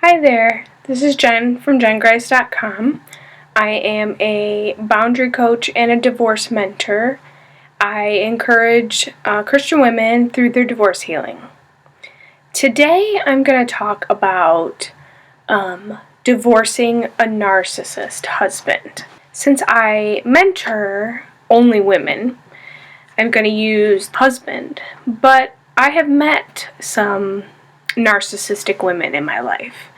Hi there, this is Jen from JenGrice.com. I am a boundary coach and a divorce mentor. I encourage Christian women through their divorce healing. Today I'm going to talk about divorcing a narcissist husband. Since I mentor only women, I'm going to use husband, but I have met some narcissistic women in my life,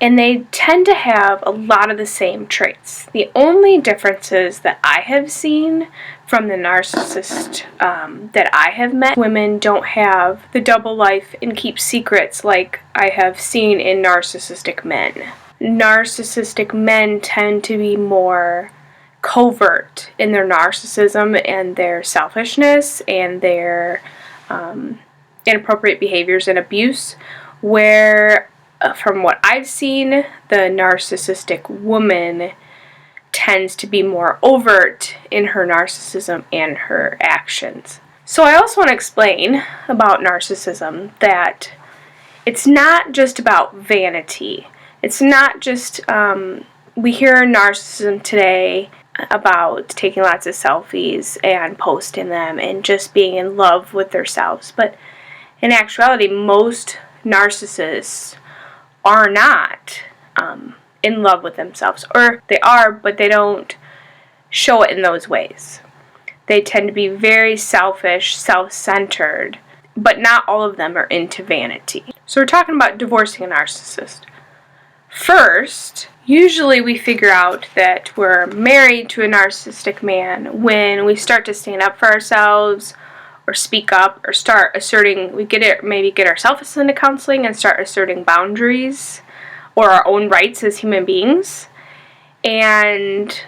and they tend to have a lot of the same traits. The only differences that I have seen from the narcissist that I have met, women don't have the double life and keep secrets like I have seen in narcissistic men. Narcissistic men tend to be more covert in their narcissism and their selfishness and their inappropriate behaviors and abuse, where from what I've seen, the narcissistic woman tends to be more overt in her narcissism and her actions. So I also want to explain about narcissism that it's not just about vanity. It's not just, we hear narcissism today about taking lots of selfies and posting them and just being in love with themselves. But in actuality, most narcissists are not in love with themselves. Or they are, but they don't show it in those ways. They tend to be very selfish, self-centered, but not all of them are into vanity. So we're talking about divorcing a narcissist. First, usually we figure out that we're married to a narcissistic man when we start to stand up for ourselves, or speak up, or start asserting, maybe get ourselves into counseling and start asserting boundaries or our own rights as human beings, and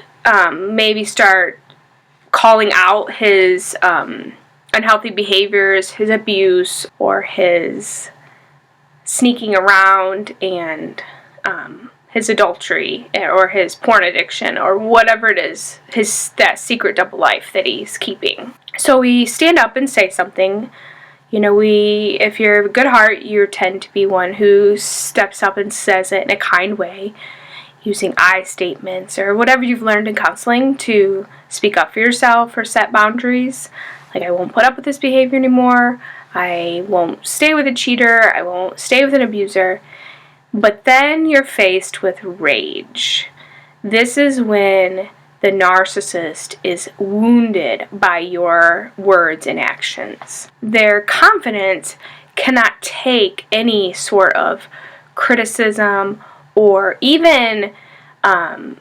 maybe start calling out his unhealthy behaviors, his abuse, or his sneaking around, and his adultery, or his porn addiction, or whatever it is, that secret double life that he's keeping. So we stand up and say something. You know, if you're of a good heart, you tend to be one who steps up and says it in a kind way, using I statements or whatever you've learned in counseling to speak up for yourself or set boundaries. Like, I won't put up with this behavior anymore. I won't stay with a cheater. I won't stay with an abuser. But then you're faced with rage. This is when the narcissist is wounded by your words and actions. Their confidence cannot take any sort of criticism or even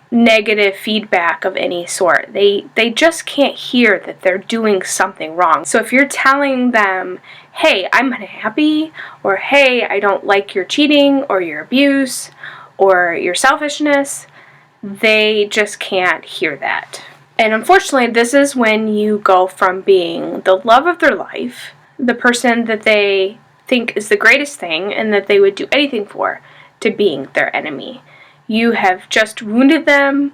negative feedback of any sort. They just can't hear that they're doing something wrong. So if you're telling them, hey, I'm unhappy, or hey, I don't like your cheating or your abuse or your selfishness, they just can't hear that. And unfortunately, this is when you go from being the love of their life, the person that they think is the greatest thing and that they would do anything for, to being their enemy. You have just wounded them,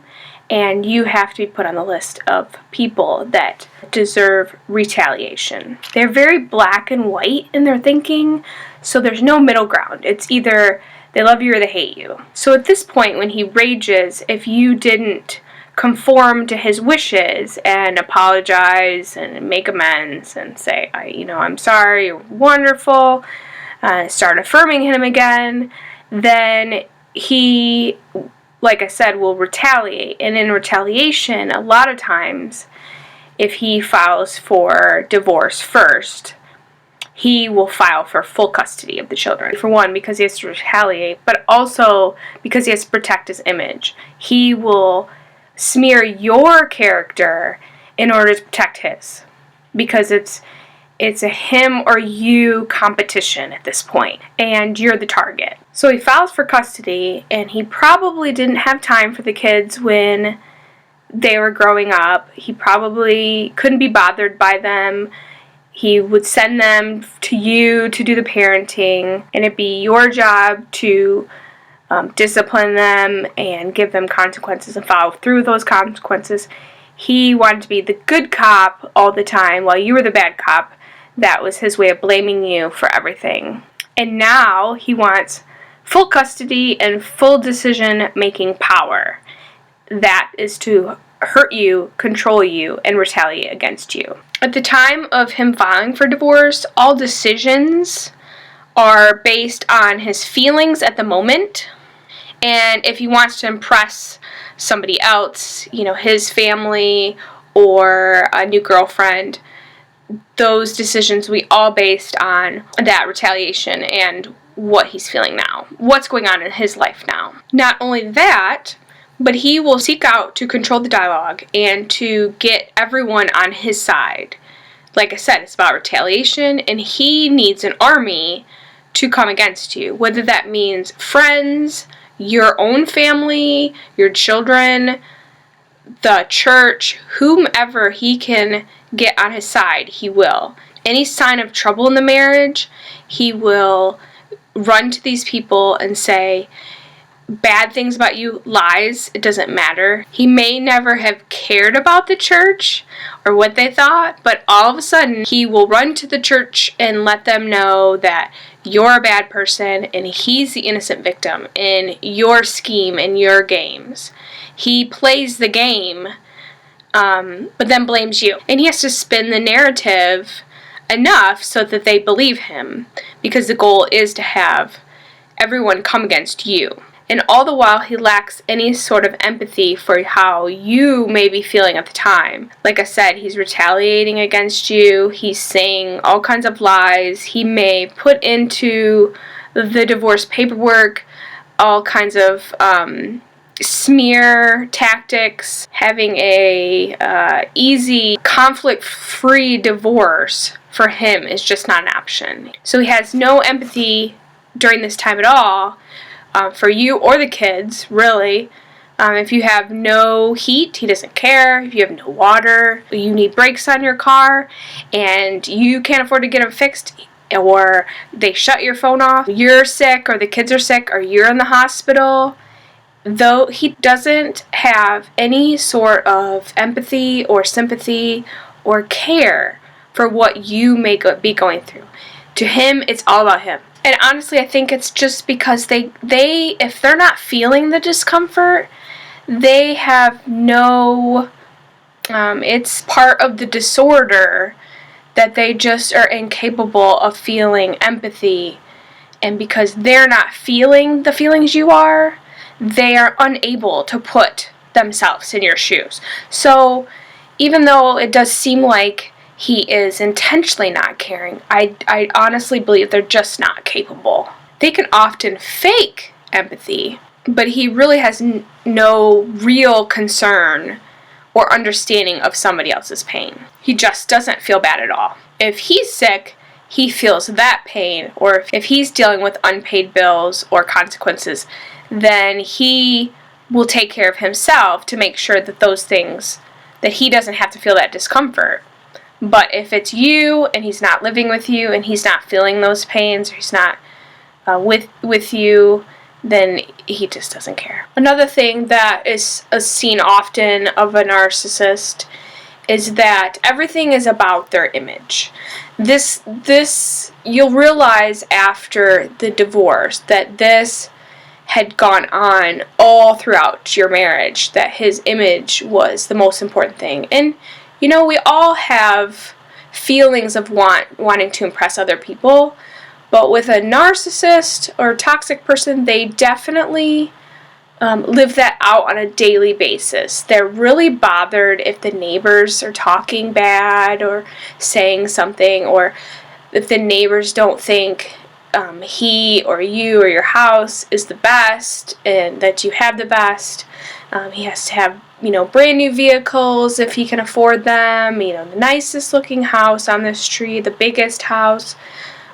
and you have to be put on the list of people that deserve retaliation. They're very black and white in their thinking, so there's no middle ground. It's either they love you or they hate you. So at this point, when he rages, if you didn't conform to his wishes and apologize and make amends and say, I'm sorry, you're wonderful, start affirming him again, then he, like I said, will retaliate. And in retaliation, a lot of times, if he files for divorce first, he will file for full custody of the children. For one, because he has to retaliate, but also because he has to protect his image. He will smear your character in order to protect his, because it's a him or you competition at this point, and you're the target. So he files for custody, and he probably didn't have time for the kids when they were growing up. He probably couldn't be bothered by them. He would send them to you to do the parenting, and it'd be your job to discipline them and give them consequences and follow through those consequences. He wanted to be the good cop all the time while you were the bad cop. That was his way of blaming you for everything. And now he wants full custody and full decision-making power. That is to hurt you, control you, and retaliate against you. At the time of him filing for divorce, all decisions are based on his feelings at the moment, and if he wants to impress somebody else, his family or a new girlfriend, those decisions will be all based on that retaliation and what he's feeling now, what's going on in his life now. Not only that, but he will seek out to control the dialogue and to get everyone on his side. Like I said, it's about retaliation, and he needs an army to come against you, whether that means friends, your own family, your children, the church, whomever he can get on his side, he will. Any sign of trouble in the marriage, he will run to these people and say bad things about you, lies, it doesn't matter. He may never have cared about the church or what they thought, but all of a sudden he will run to the church and let them know that you're a bad person and he's the innocent victim in your scheme and your games. He plays the game, but then blames you. And he has to spin the narrative enough so that they believe him, because the goal is to have everyone come against you. And all the while, he lacks any sort of empathy for how you may be feeling at the time. Like I said, he's retaliating against you. He's saying all kinds of lies. He may put into the divorce paperwork all kinds of smear tactics. Having a easy, conflict-free divorce for him is just not an option. So he has no empathy during this time at all. For you or the kids, really. If you have no heat, he doesn't care. If you have no water, you need brakes on your car, and you can't afford to get them fixed, or they shut your phone off, you're sick, or the kids are sick, or you're in the hospital. Though he doesn't have any sort of empathy or sympathy or care for what you may be going through. To him, it's all about him. And honestly, I think it's just because they if they're not feeling the discomfort, they have no, it's part of the disorder that they just are incapable of feeling empathy. And because they're not feeling the feelings you are, they are unable to put themselves in your shoes. So even though it does seem like he is intentionally not caring, I honestly believe they're just not capable. They can often fake empathy, but he really has no real concern or understanding of somebody else's pain. He just doesn't feel bad at all. If he's sick, he feels that pain, or if he's dealing with unpaid bills or consequences, then he will take care of himself to make sure that those things, that he doesn't have to feel that discomfort. But if it's you, and he's not living with you, and he's not feeling those pains, or he's not with you, then he just doesn't care. Another thing that is seen often of a narcissist is that everything is about their image. This you'll realize after the divorce that this had gone on all throughout your marriage, that his image was the most important thing. And we all have feelings of wanting to impress other people, but with a narcissist or toxic person, they definitely live that out on a daily basis. They're really bothered if the neighbors are talking bad or saying something, or if the neighbors don't think he or you or your house is the best and that you have the best. He has to have brand new vehicles if he can afford them, the nicest looking house on the street, the biggest house.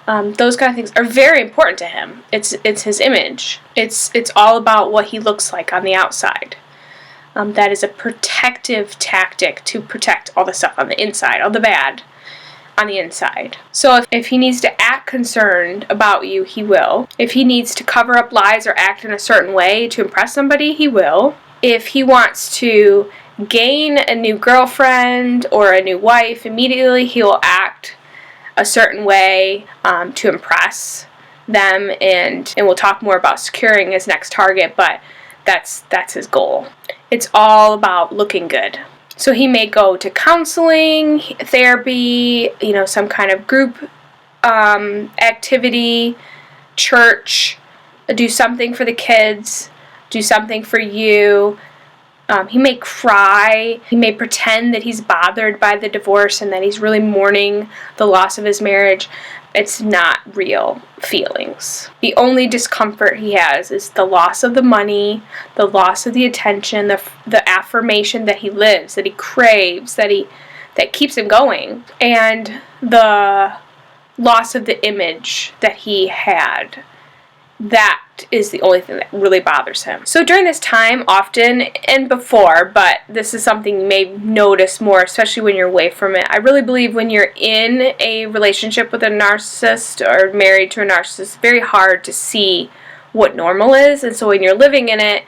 Those kind of things are very important to him. It's his image. It's all about what he looks like on the outside. That is a protective tactic to protect all the stuff on the inside, all the bad on the inside. So if he needs to act concerned about you, he will. If he needs to cover up lies or act in a certain way to impress somebody, he will. If he wants to gain a new girlfriend or a new wife, immediately he will act a certain way to impress them, and we'll talk more about securing his next target, but that's his goal. It's all about looking good. So he may go to counseling, therapy, some kind of group activity, church, do something for the kids, do something for you. He may cry. He may pretend that he's bothered by the divorce and that he's really mourning the loss of his marriage. It's not real feelings. The only discomfort he has is the loss of the money, the loss of the attention, the affirmation that he lives, that he craves, that keeps him going, and the loss of the image that he had. That is the only thing that really bothers him. So during this time, often, and before, but this is something you may notice more, especially when you're away from it. I really believe when you're in a relationship with a narcissist or married to a narcissist, it's very hard to see what normal is. And so when you're living in it,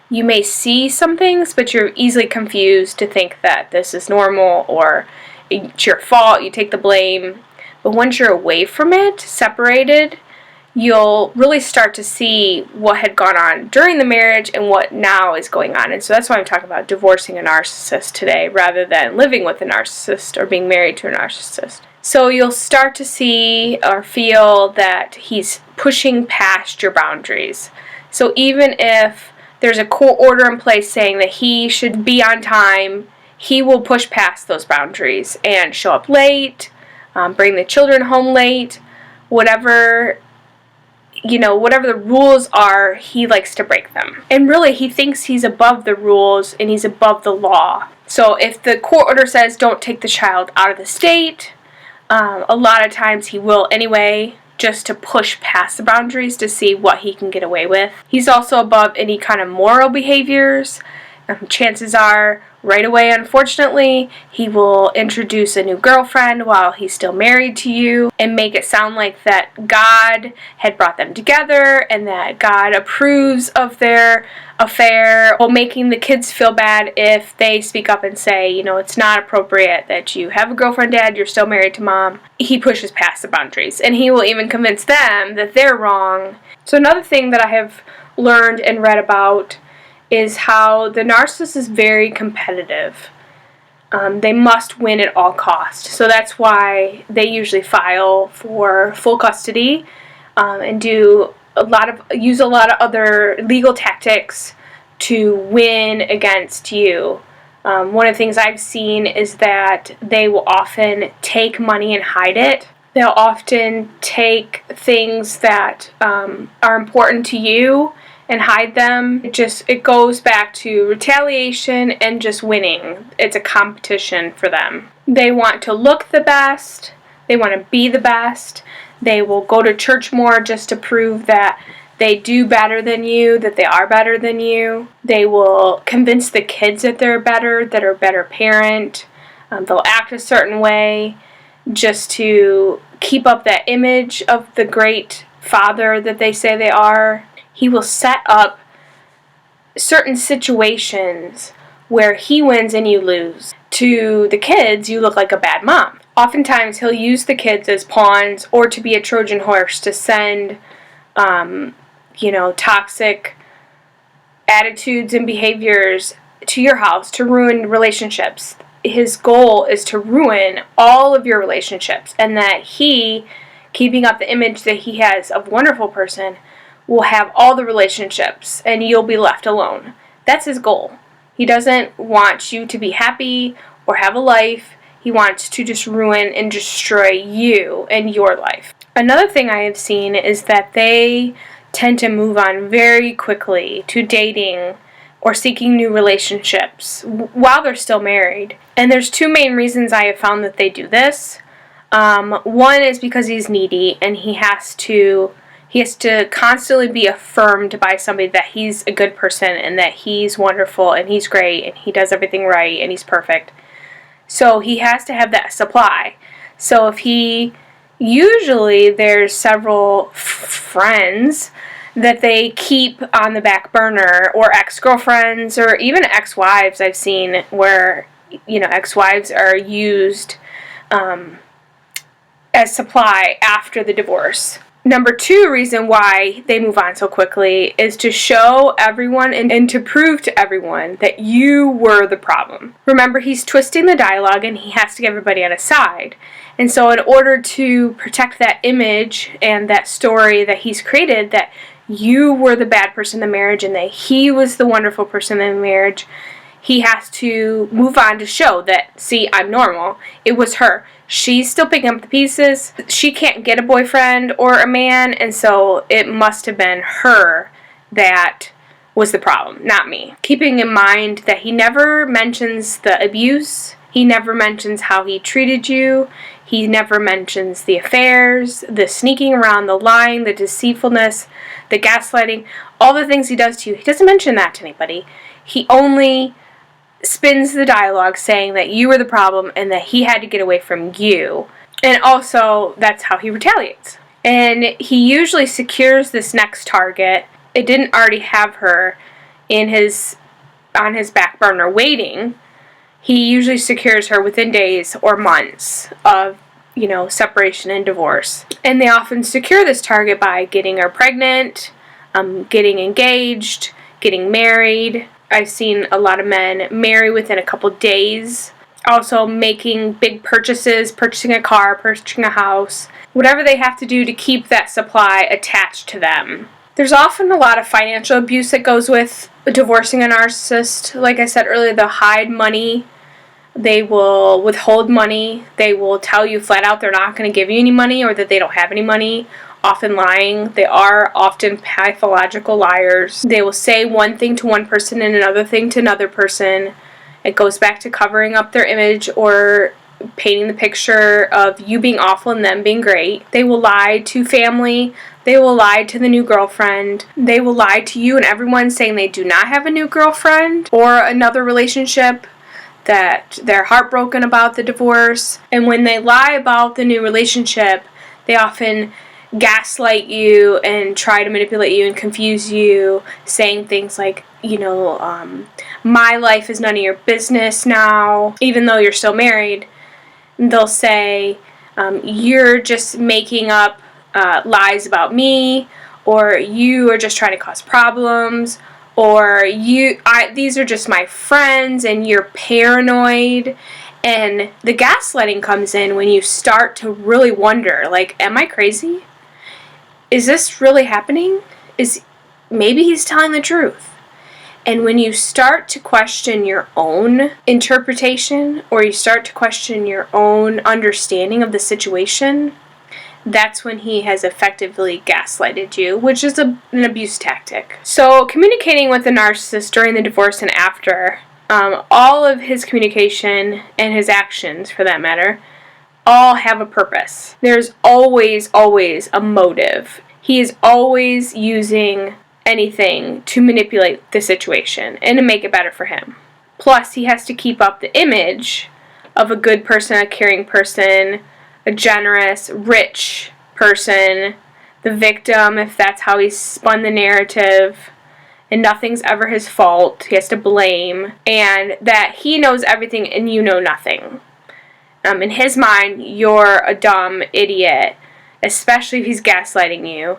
you may see some things, but you're easily confused to think that this is normal or it's your fault, you take the blame. But once you're away from it, separated, you'll really start to see what had gone on during the marriage and what now is going on. And so that's why I'm talking about divorcing a narcissist today rather than living with a narcissist or being married to a narcissist. So you'll start to see or feel that he's pushing past your boundaries. So even if there's a court order in place saying that he should be on time, he will push past those boundaries and show up late, bring the children home late, whatever the rules are, he likes to break them. And really, he thinks he's above the rules and he's above the law. So if the court order says don't take the child out of the state, a lot of times he will anyway, just to push past the boundaries to see what he can get away with. He's also above any kind of moral behaviors. Chances are, right away, unfortunately, he will introduce a new girlfriend while he's still married to you and make it sound like that God had brought them together and that God approves of their affair, while making the kids feel bad if they speak up and say, it's not appropriate that you have a girlfriend, Dad, you're still married to Mom. He pushes past the boundaries, and he will even convince them that they're wrong. So another thing that I have learned and read about is how the narcissist is very competitive. They must win at all costs. So that's why they usually file for full custody and use a lot of other legal tactics to win against you. One of the things I've seen is that they will often take money and hide it. They'll often take things that are important to you and hide them. It goes back to retaliation and just winning. It's a competition for them. They want to look the best. They want to be the best. They will go to church more just to prove that they do better than you, that they are better than you. They will convince the kids that they're better, that are a better parent. They'll act a certain way just to keep up that image of the great father that they say they are. He will set up certain situations where he wins and you lose. To the kids, you look like a bad mom. Oftentimes, he'll use the kids as pawns or to be a Trojan horse to send, toxic attitudes and behaviors to your house to ruin relationships. His goal is to ruin all of your relationships, and that he, keeping up the image that he has of a wonderful person, will have all the relationships and you'll be left alone. That's his goal. He doesn't want you to be happy or have a life. He wants to just ruin and destroy you and your life. Another thing I have seen is that they tend to move on very quickly to dating or seeking new relationships while they're still married. And there's two main reasons I have found that they do this. One is because he's needy and he has to constantly be affirmed by somebody that he's a good person and that he's wonderful and he's great and he does everything right and he's perfect. So he has to have that supply. So usually there's several friends that they keep on the back burner, or ex-girlfriends, or even ex-wives I've seen where, ex-wives are used as supply after the divorce. Number 2 reason why they move on so quickly is to show everyone and to prove to everyone that you were the problem. Remember, he's twisting the dialogue and he has to get everybody on his side. And so in order to protect that image and that story that he's created, that you were the bad person in the marriage and that he was the wonderful person in the marriage, he has to move on to show that, see, I'm normal. It was her. She's still picking up the pieces. She can't get a boyfriend or a man, and so it must have been her that was the problem, not me. Keeping in mind that he never mentions the abuse. He never mentions how he treated you. He never mentions the affairs, the sneaking around, the lying, the deceitfulness, the gaslighting, all the things he does to you. He doesn't mention that to anybody. He only spins the dialogue saying that you were the problem and that he had to get away from you. And also, that's how he retaliates. And he usually secures this next target. It didn't already have her on his back burner waiting. He usually secures her within days or months of, separation and divorce. And they often secure this target by getting her pregnant, getting engaged, getting married. I've seen a lot of men marry within a couple days. Also making big purchases, purchasing a car, purchasing a house, whatever they have to do to keep that supply attached to them. There's often a lot of financial abuse that goes with divorcing a narcissist. Like I said earlier, they'll hide money. They will withhold money. They will tell you flat out they're not going to give you any money or that they don't have any money. Often lying. They are often pathological liars. They will say one thing to one person and another thing to another person. It goes back to covering up their image or painting the picture of you being awful and them being great. They will lie to family. They will lie to the new girlfriend. They will lie to you and everyone saying they do not have a new girlfriend or another relationship, that they're heartbroken about the divorce. And when they lie about the new relationship, they often gaslight you and try to manipulate you and confuse you, saying things like, my life is none of your business now, even though you're still married. They'll say, you're just making up lies about me, or you are just trying to cause problems, or these are just my friends and you're paranoid. And the gaslighting comes in when you start to really wonder, am I crazy? Is this really happening? Maybe he's telling the truth. And when you start to question your own interpretation or you start to question your own understanding of the situation, that's when he has effectively gaslighted you, which is an abuse tactic. So communicating with the narcissist during the divorce and after, all of his communication and his actions, for that matter, all have a purpose. There's always a motive. He is always using anything to manipulate the situation and to make it better for him. Plus, he has to keep up the image of a good person, a caring person, a generous, rich person, the victim, if that's how he's spun the narrative, and nothing's ever his fault. He has to blame, and that he knows everything and you know nothing. In his mind, you're a dumb idiot, especially if he's gaslighting you.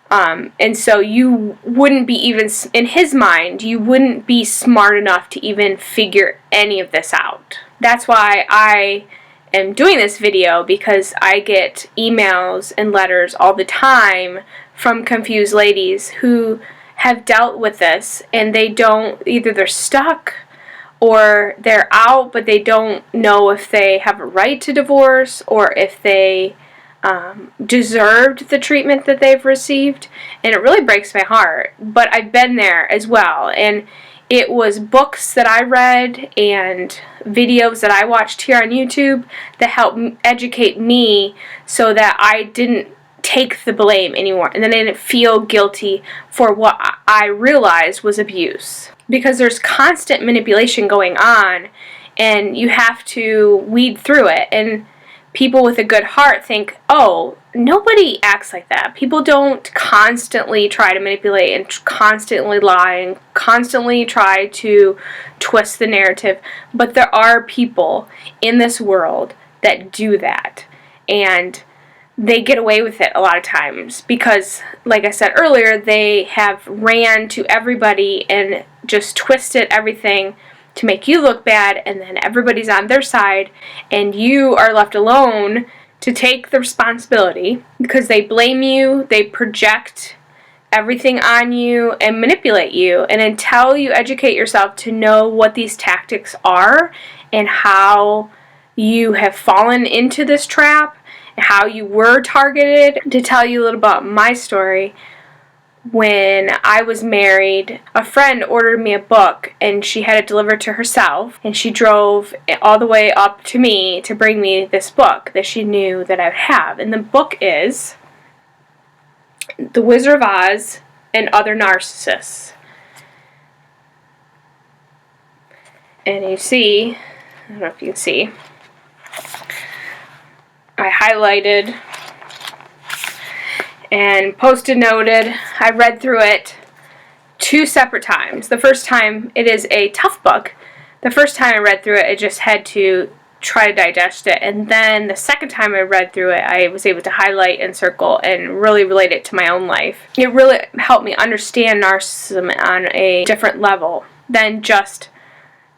And so you wouldn't be even, in his mind, you wouldn't be smart enough to even figure any of this out. That's why I am doing this video, because I get emails and letters all the time from confused ladies who have dealt with this, and they don't, either they're stuck or they're out, but they don't know if they have a right to divorce or if they deserved the treatment that they've received. And it really breaks my heart. But I've been there as well. And it was books that I read and videos that I watched here on YouTube that helped educate me so that I didn't take the blame anymore. And then I didn't feel guilty for what I realized was abuse. Because there's constant manipulation going on, and you have to weed through it. And people with a good heart think, oh, nobody acts like that. People don't constantly try to manipulate and constantly lie and constantly try to twist the narrative. But there are people in this world that do that. And they get away with it a lot of times because, like I said earlier, they have ran to everybody and just twisted everything to make you look bad, and then everybody's on their side and you are left alone to take the responsibility because they blame you, they project everything on you and manipulate you. And until you educate yourself to know what these tactics are and how you have fallen into this trap and how you were targeted, to tell you a little about my story. When I was married, a friend ordered me a book and she had it delivered to herself, and she drove all the way up to me to bring me this book that she knew that I would have. And the book is The Wizard of Oz and Other Narcissists. And you see, I don't know if you can see, I highlighted and post-it noted. I read through it 2 separate times. The first time, it is a tough book. The first time I read through it, I just had to try to digest it. And then the second time I read through it, I was able to highlight and circle and really relate it to my own life. It really helped me understand narcissism on a different level than just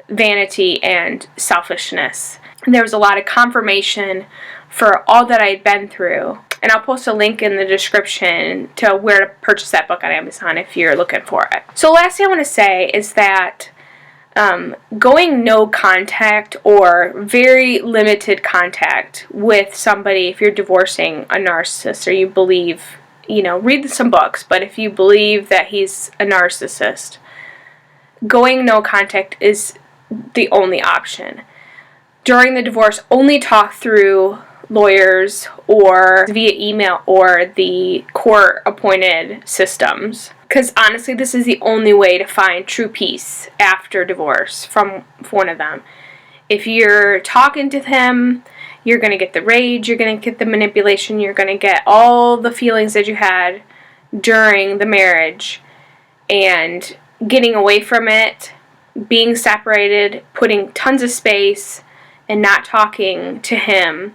vanity and selfishness. There was a lot of confirmation for all that I had been through. And I'll post a link in the description to where to purchase that book on Amazon if you're looking for it. So last thing I want to say is that going no contact or very limited contact with somebody, if you're divorcing a narcissist or you believe, read some books, but if you believe that he's a narcissist, going no contact is the only option. During the divorce, only talk through lawyers or via email or the court-appointed systems. Because honestly, this is the only way to find true peace after divorce from one of them. If you're talking to him, you're going to get the rage, you're going to get the manipulation, you're going to get all the feelings that you had during the marriage, and getting away from it, being separated, putting tons of space, and not talking to him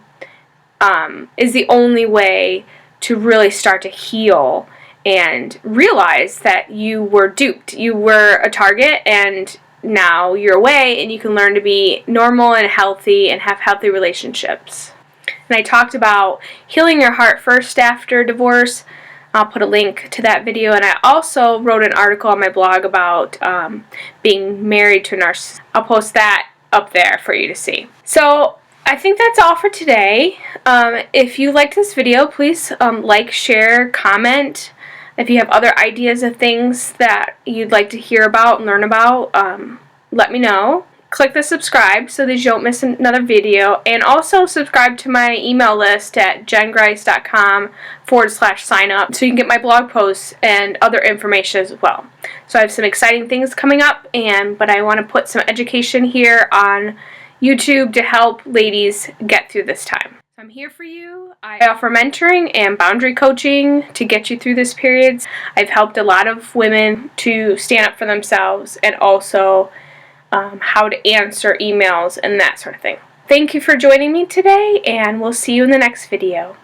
is the only way to really start to heal and realize that you were duped. You were a target, and now you're away, and you can learn to be normal and healthy and have healthy relationships. And I talked about healing your heart first after divorce. I'll put a link to that video, and I also wrote an article on my blog about being married to a narcissist. I'll post that up there for you to see. So I think that's all for today. If you liked this video, please like, share, comment. If you have other ideas of things that you'd like to hear about and learn about, let me know. Click the subscribe so that you don't miss another video. And also subscribe to my email list at jengrice.com/sign up so you can get my blog posts and other information as well. So I have some exciting things coming up, but I want to put some education here on YouTube to help ladies get through this time. I'm here for you. I offer mentoring and boundary coaching to get you through this period. I've helped a lot of women to stand up for themselves, and also how to answer emails and that sort of thing. Thank you for joining me today, and we'll see you in the next video.